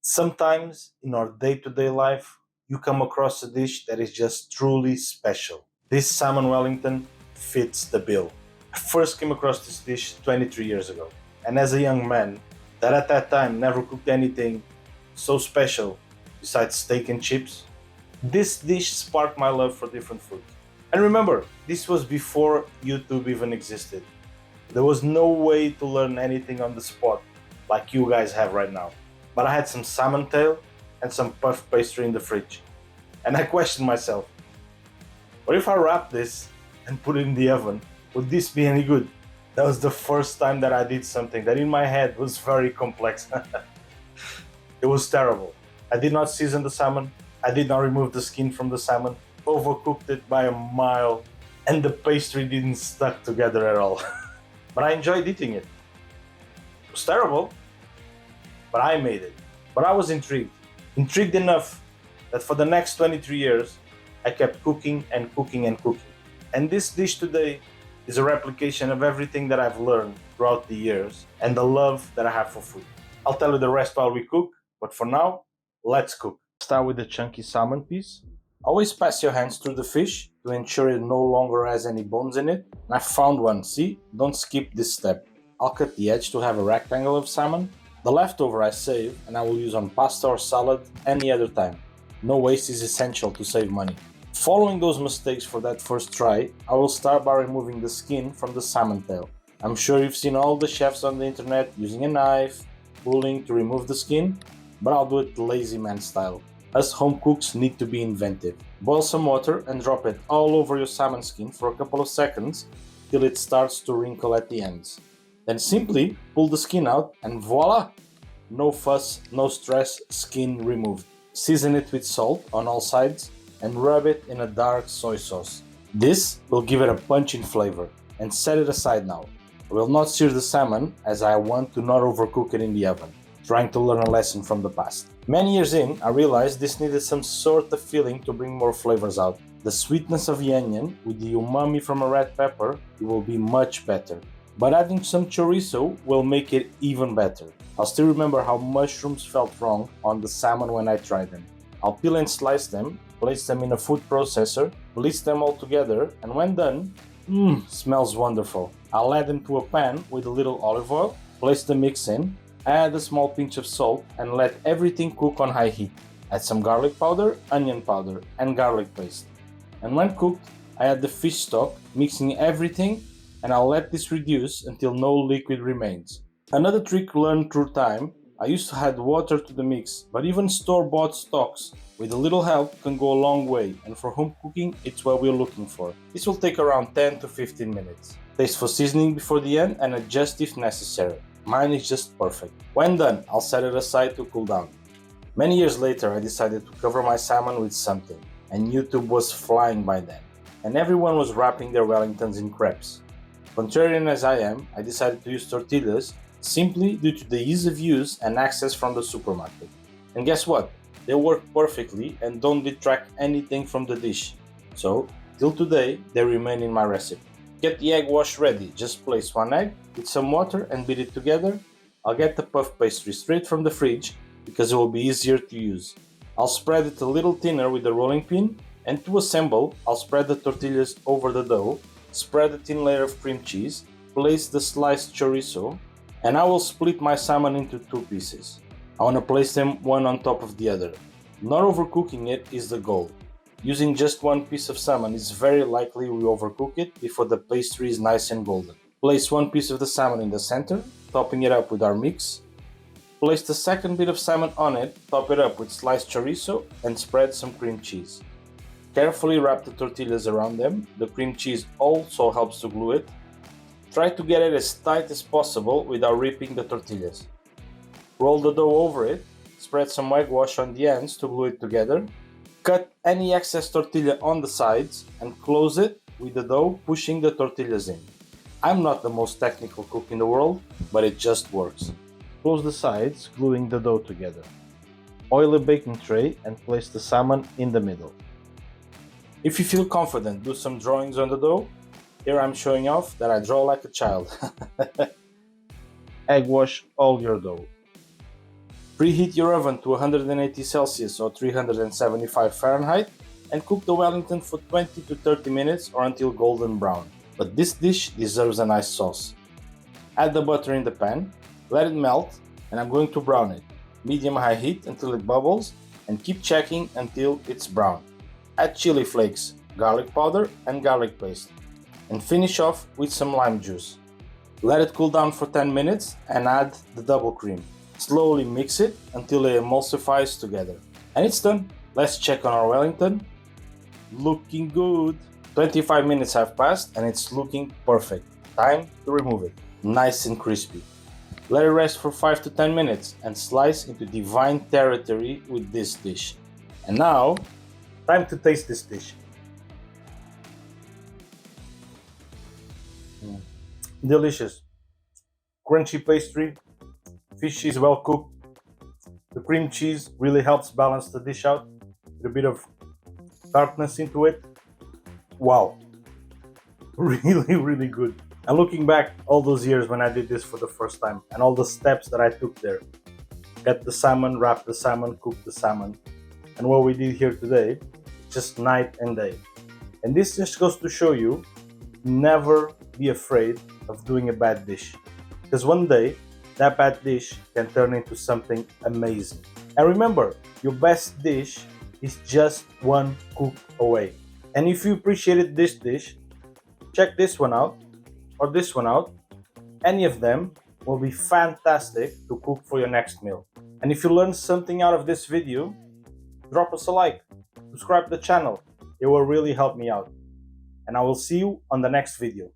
Sometimes in our day to day life, you come across a dish that is just truly special. This salmon Wellington fits the bill. I first came across this dish 23 years ago, and as a young man that at that time never cooked anything so special besides steak and chips, this dish sparked my love for different foods. And remember, this was before YouTube even existed. There was no way to learn anything on the spot like you guys have right now. But I had some salmon tail and some puff pastry in the fridge. And I questioned myself, what if I wrap this and put it in the oven? Would this be any good? That was the first time that I did something that in my head was very complex. It was terrible. I did not season the salmon. I did not remove the skin from the salmon. Overcooked it by a mile. And the pastry didn't stuck together at all. But I enjoyed eating it. It was terrible, but I made it. But I was intrigued. Intrigued enough that for the next 23 years, I kept cooking and cooking and cooking. And this dish today is a replication of everything that I've learned throughout the years and the love that I have for food. I'll tell you the rest while we cook, but for now, let's cook. Start with the chunky salmon piece. Always pass your hands through the fish to ensure it no longer has any bones in it. And I found one, see? Don't skip this step. I'll cut the edge to have a rectangle of salmon. The leftover I save and I will use on pasta or salad any other time. No waste is essential to save money. Following those mistakes for that first try, I will start by removing the skin from the salmon tail. I'm sure you've seen all the chefs on the internet using a knife, pulling to remove the skin, but I'll do it lazy man style. Us home cooks need to be inventive. Boil some water and drop it all over your salmon skin for a couple of seconds till it starts to wrinkle at the ends. Then simply pull the skin out and voila! No fuss, no stress, skin removed. Season it with salt on all sides and rub it in a dark soy sauce. This will give it a punch in flavor. And set it aside now. I will not sear the salmon as I want to not overcook it in the oven, trying to learn a lesson from the past. Many years in, I realized this needed some sort of filling to bring more flavors out. The sweetness of the onion with the umami from a red pepper, it will be much better. But adding some chorizo will make it even better. I'll still remember how mushrooms felt wrong on the salmon when I tried them. I'll peel and slice them, place them in a food processor, blitz them all together, and when done, smells wonderful. I'll add them to a pan with a little olive oil, place the mix in, add a small pinch of salt and let everything cook on high heat. Add some garlic powder, onion powder and garlic paste. And when cooked, I add the fish stock, mixing everything, and I'll let this reduce until no liquid remains. Another trick learned through time, I used to add water to the mix, but even store-bought stocks with a little help can go a long way, and for home cooking it's what we're looking for. This will take around 10 to 15 minutes. Taste for seasoning before the end and adjust if necessary. Mine is just perfect. When done, I'll set it aside to cool down. Many years later, I decided to cover my salmon with something, and YouTube was flying by then, and everyone was wrapping their Wellingtons in crepes. Contrarian as I am, I decided to use tortillas simply due to the ease of use and access from the supermarket. And guess what? They work perfectly and don't detract anything from the dish. So, till today, they remain in my recipe. Get the egg wash ready. Just place one egg with some water and beat it together. I'll get the puff pastry straight from the fridge because it will be easier to use. I'll spread it a little thinner with the rolling pin, and to assemble, I'll spread the tortillas over the dough, spread a thin layer of cream cheese, place the sliced chorizo, and I will split my salmon into two pieces. I want to place them one on top of the other. Not overcooking it is the goal. Using just one piece of salmon is very likely we overcook it before the pastry is nice and golden. Place one piece of the salmon in the center, topping it up with our mix. Place the second bit of salmon on it, top it up with sliced chorizo and spread some cream cheese. Carefully wrap the tortillas around them. The cream cheese also helps to glue it. Try to get it as tight as possible without ripping the tortillas. Roll the dough over it, spread some egg wash on the ends to glue it together. Cut any excess tortilla on the sides and close it with the dough pushing the tortillas in. I'm not the most technical cook in the world, but it just works. Close the sides, gluing the dough together. Oil a baking tray and place the salmon in the middle. If you feel confident, do some drawings on the dough. Here I'm showing off that I draw like a child. Egg wash all your dough. Preheat your oven to 180 Celsius or 375 Fahrenheit and cook the Wellington for 20 to 30 minutes or until golden brown. But this dish deserves a nice sauce. Add the butter in the pan, let it melt, and I'm going to brown it. Medium-high heat until it bubbles and keep checking until it's brown. Add chili flakes, garlic powder and garlic paste and finish off with some lime juice. Let it cool down for 10 minutes and add the double cream. Slowly mix it until it emulsifies together. And it's done. Let's check on our Wellington. Looking good. 25 minutes have passed and it's looking perfect. Time to remove it. Nice and crispy. Let it rest for 5 to 10 minutes and slice into divine territory with this dish. And now, time to taste this dish. Delicious. Crunchy pastry, fish cheese well cooked. The cream cheese really helps balance the dish out with a bit of tartness into it. Wow, really good. And looking back all those years when I did this for the first time and all the steps that I took there, get the salmon, wrap the salmon, cook the salmon, and what we did here today, just night and day. And this just goes to show you, never be afraid of doing a bad dish, because one day that bad dish can turn into something amazing. And remember, your best dish is just one cook away. And if you appreciated this dish, check this one out or this one out. Any of them will be fantastic to cook for your next meal. And if you learned something out of this video, drop us a like, subscribe to the channel. It will really help me out. And I will see you on the next video.